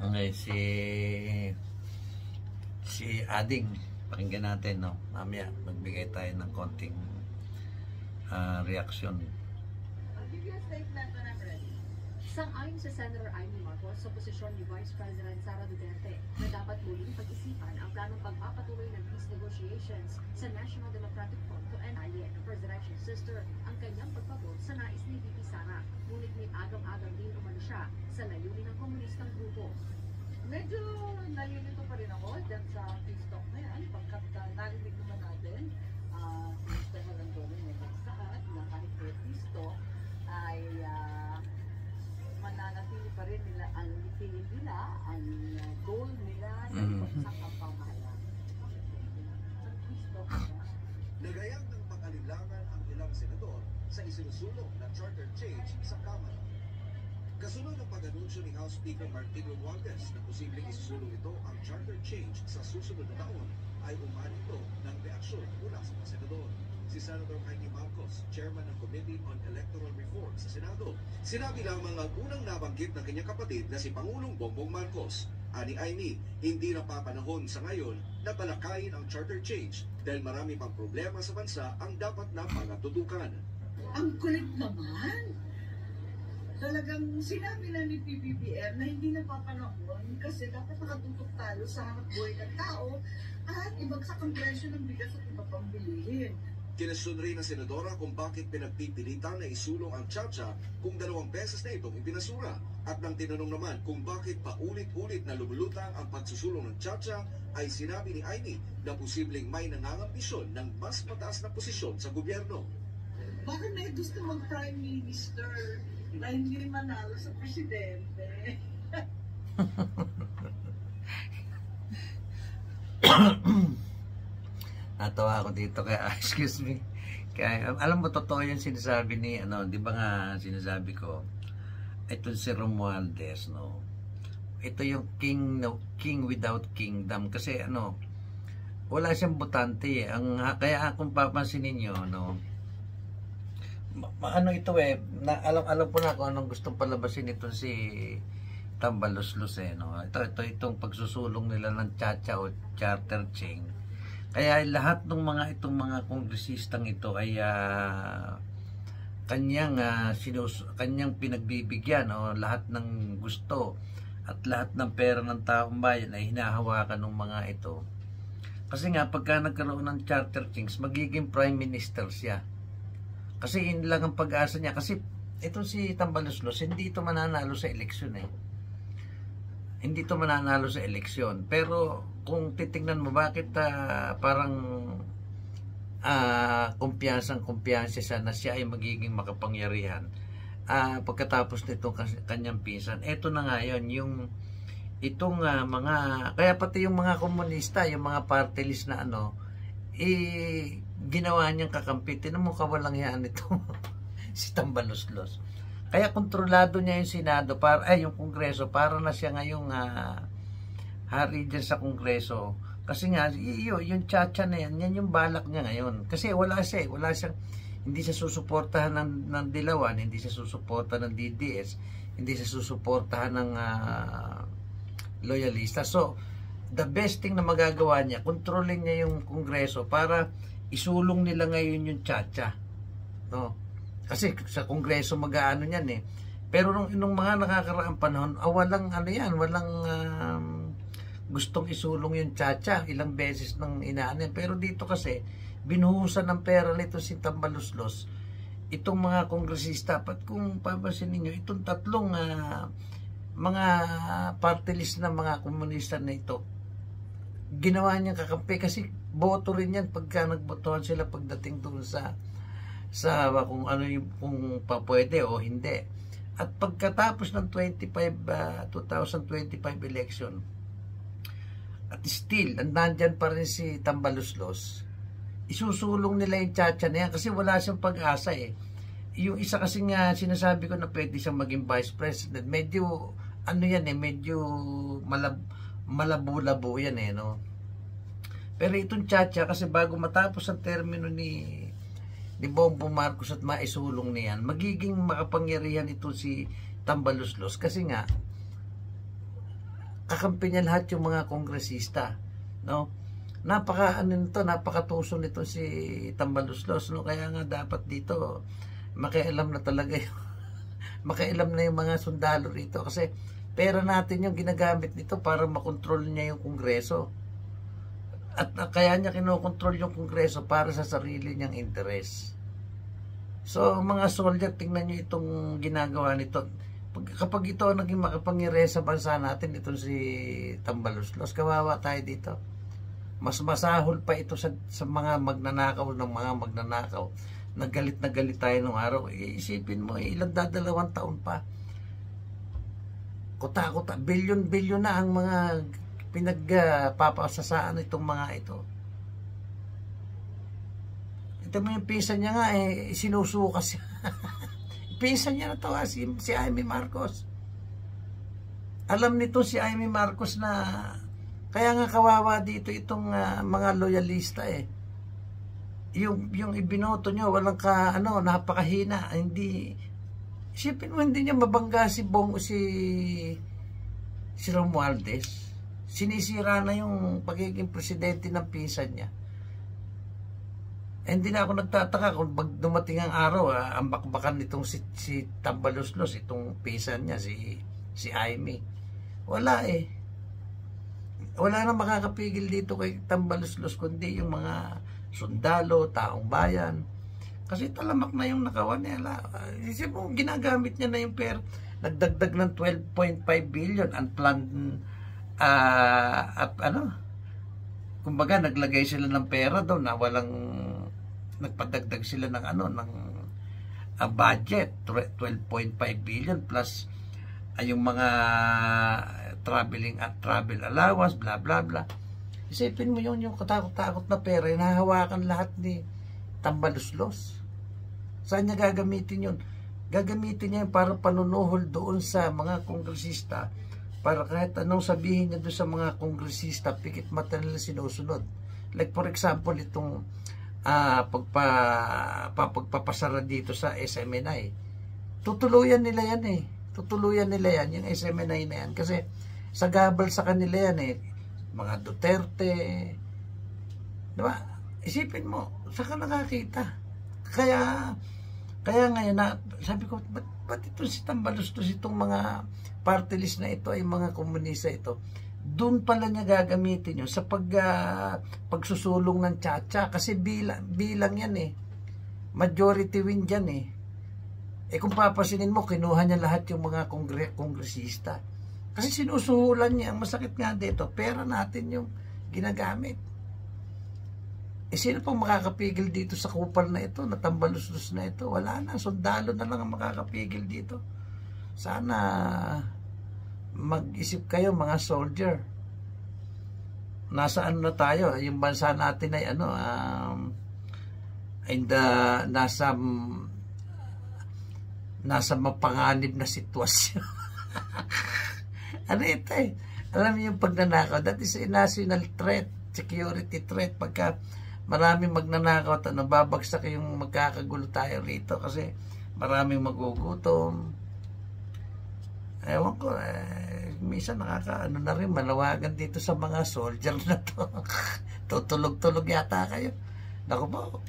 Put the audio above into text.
Okay, si Ading, pakinggan natin, no? Mamaya, magbigay tayo ng konting reaksyon. Sang-ayon sa Senator Amy Marcos sa posisyon ni Vice President Sara Duterte na dapat muling pag-isipan ang planong pagpapatuloy ng peace negotiations sa National Democratic Front to end ng presidential sister ang kanyang pagpabot sa nais ni VP Sara. Ngunit may agam-agam din umano siya sa layunin ng komunistang grupo. Medyo nalilito pa rin ako dyan sa peace talk na yan pagkat narinig naman natin Mr. Halandone may nagsaad na kahit may peace talk ay mananatili pa rin nila ang litingin nila, ang goal nila na ipagsak ang pamahalaan. Nagayag ng pag-alilangan ang ilang senador sa isinusulong na charter change sa Kamara. Kasunod ng pag-anunsyo ni House Speaker Martin Romualdez na posibleng isusulong ito ang charter change sa susunod na taon, ay umanito ng reaksyon mula sa mga senador. Si Senator Amy Marcos, chairman ng Committee on Electoral Reform sa Senado, sinabi lamang ang unang nabanggit ng kanyang kapatid na si Pangulong Bongbong Marcos. Ani Amy, hindi na papanahon sa ngayon na talakayin ang charter change dahil marami pang problema sa bansa ang dapat na pagatutukan. Ang kulit naman! Talagang sinabi na ni PBBM na hindi na papanahon kasi dapat nakatutok tayo sa hanap buhay ng tao at ibagsak ang presyo ng bigas at iba pang bilihin. Kinasyon rin ng senadora kung bakit pinagpipilitan na isulong ang Chacha kung 2 beses na itong ipinasura. At nang tinanong naman kung bakit paulit-ulit na lumulutang ang pagsusulong ng Chacha, ay sinabi ni Amy na posibleng may nangangambisyon ng mas mataas na posisyon sa gobyerno. Bakit may gusto mag-prime minister na hindi manalo sa presidente? Natawa ako dito kaya excuse me. Kaya alam mo totoo yung sinasabi ni di ba nga sinasabi ko ito si Romualdez, no. Ito yung king without kingdom kasi wala siyang botante eh. Kaya kung papansinin niyo ito alam ko na kung anong gustong palabasin ito si Tambaluslos no. Itong pagsusulong nila ng Chacha o charter change. Kaya lahat ng itong mga kongresistang ito ay kanyang pinagbibigyan lahat ng gusto at lahat ng pera ng taong bayan ay hinahawakan ng mga ito. Kasi nga pagka nagkaroon ng charter change, magiging prime minister siya. Kasi yun lang ang pag-asa niya. Kasi ito si Tambaluslos, hindi ito mananalo sa eleksyon Hindi ito mananalo sa eleksyon. Pero kung titingnan mo bakit parang kumpiyansa siya na siya ay magiging makapangyarihan pagkatapos nitong kanyang pinsan. Ito na nga yun, itong mga, kaya pati yung mga komunista, yung mga party list na ginawa niyang kakampi. Tinan mo kawalang yan ito si Tambaluslos. Kaya kontrolado niya yung Senado, yung Kongreso, para na siya ngayong hari dyan sa Kongreso. Kasi nga, yung Chacha na yan yung balak niya ngayon. Kasi wala siyang, hindi siya susuportahan ng Dilawan, hindi siya susuportahan ng DDS, hindi siya susuportahan ng loyalista. So, the best thing na magagawa niya, kontrolin niya yung Kongreso para isulong nila ngayon yung Chacha. No? Kasi sa Kongreso mag-aano yan Pero nung mga nakakaraang panahon, walang walang gustong isulong yung Chacha. Ilang beses nang inaanin. Pero dito kasi, binuhusan ng pera nito si Tambaluslos. Itong mga kongresista, pat kung papansin ninyo, itong tatlong mga party list na mga komunista na ito, ginawa niyang kakampi kasi boto rin yan pagka nagbotohan sila pagdating doon sa kung kung papwede o hindi. At pagkatapos ng 2025 election, at still nandyan pa rin si Tambaluslos, isusulong nila yung Chacha na yan kasi wala siyang pag-asa Yung isa kasi nga sinasabi ko na pwede siyang maging vice president, medyo medyo malabo-labo yan no. Pero itong Chacha kasi bago matapos ang termino ni Bongbong Marcos at maisulong niyan, magiging makapangyarihan ito si Tambaluslos kasi nga kakampi niya lahat yung mga kongresista, no? Napakatuso nito si Tambaluslos, no? Kaya nga dapat dito makialam na talaga makialam na yung mga sundalo rito, kasi pera natin yung ginagamit nito para makontrol niya yung Kongreso. At kaya niya kinokontrol yung Kongreso para sa sarili niyang interes. So, mga soldier, tingnan niyo itong ginagawa nito. Kapag ito naging makapangyarihan sa bansa natin, itong si Tambaluslos, kawawa tayo dito. Mas masahol pa ito sa mga magnanakaw ng mga magnanakaw. Nagalit na galit tayo nung araw. Isipin mo, ilang 2 taon pa. Kuta-kuta, bilyon-bilyon na ang mga pinagpapasasaan itong mga ito. Ito mo yung pinsan niya nga, sinusukas siya. Pinsan niya na to, si Amy Marcos. Alam nito si Amy Marcos na, kaya nga kawawa dito itong mga loyalista Yung ibinoto nyo, walang napakahina. Hindi, isipin mo, hindi niya mabangga si Romualdez. Sinisira na yung pagiging presidente ng pinsan niya. Hindi na ako nagtataka kung dumating ang araw, ang bakbakan nitong si Tambaluslos, itong pinsan niya, si Amy. Wala Wala na makakapigil dito kay Tambaluslos, kundi yung mga sundalo, taong bayan. Kasi talamak na yung nakawan niya. Isip mo, ginagamit niya na yung pera. Nagdagdag ng 12.5 billion unplanned kumbaga naglagay sila ng pera doon na walang, nagpadagdag sila ng budget 12.5 billion plus yung mga travel allowance, bla bla bla. Isipin mo yung katakot-takot na pera, nahahawakan lahat ni Tambaluslos. Saan niya gagamitin yun? Gagamitin niya para panunuhol doon sa mga kongresista, para kahit anong sabihin niya doon sa mga kongresista, pikit mata nila sinusunod. Like for example, itong pagpapasara dito sa SMNI. Tutuluyan nila yan yung SMNI na yan, kasi sagabal sa kanila yan mga Duterte, diba? Isipin mo, saan ka nakakita? Kaya ngayon sabi ko, ba't ito si Tambaluslos, itong mga party list na ito ay mga komunista ito? Doon pala niya gagamitin yun sa pagsusulong ng tsa-tsa, kasi bilang yan majority win dyan kung papasinin mo, kinuha niya lahat yung mga kongresista. Kasi sinusuhulan niya. Ang masakit nga dito, pera natin yung ginagamit. Sino pong makakapigil dito sa kupal na ito, na Tambaluslos na ito? Wala na, sundalo na lang ang makakapigil dito. Sana mag-isip kayo, mga soldier. Nasa na tayo? Yung bansa natin ay nasa mapanganib na sitwasyon. Ito alam niyo yung pagnanakaw, that is a national threat, security threat. Pagka maraming magnanakaw at babagsak yung magkakagulo tayo rito, kasi maraming magugutom. Ewan ko, minsan na rin manawagan dito sa mga soldier na to. Tutulog-tulog yata kayo. Naku po.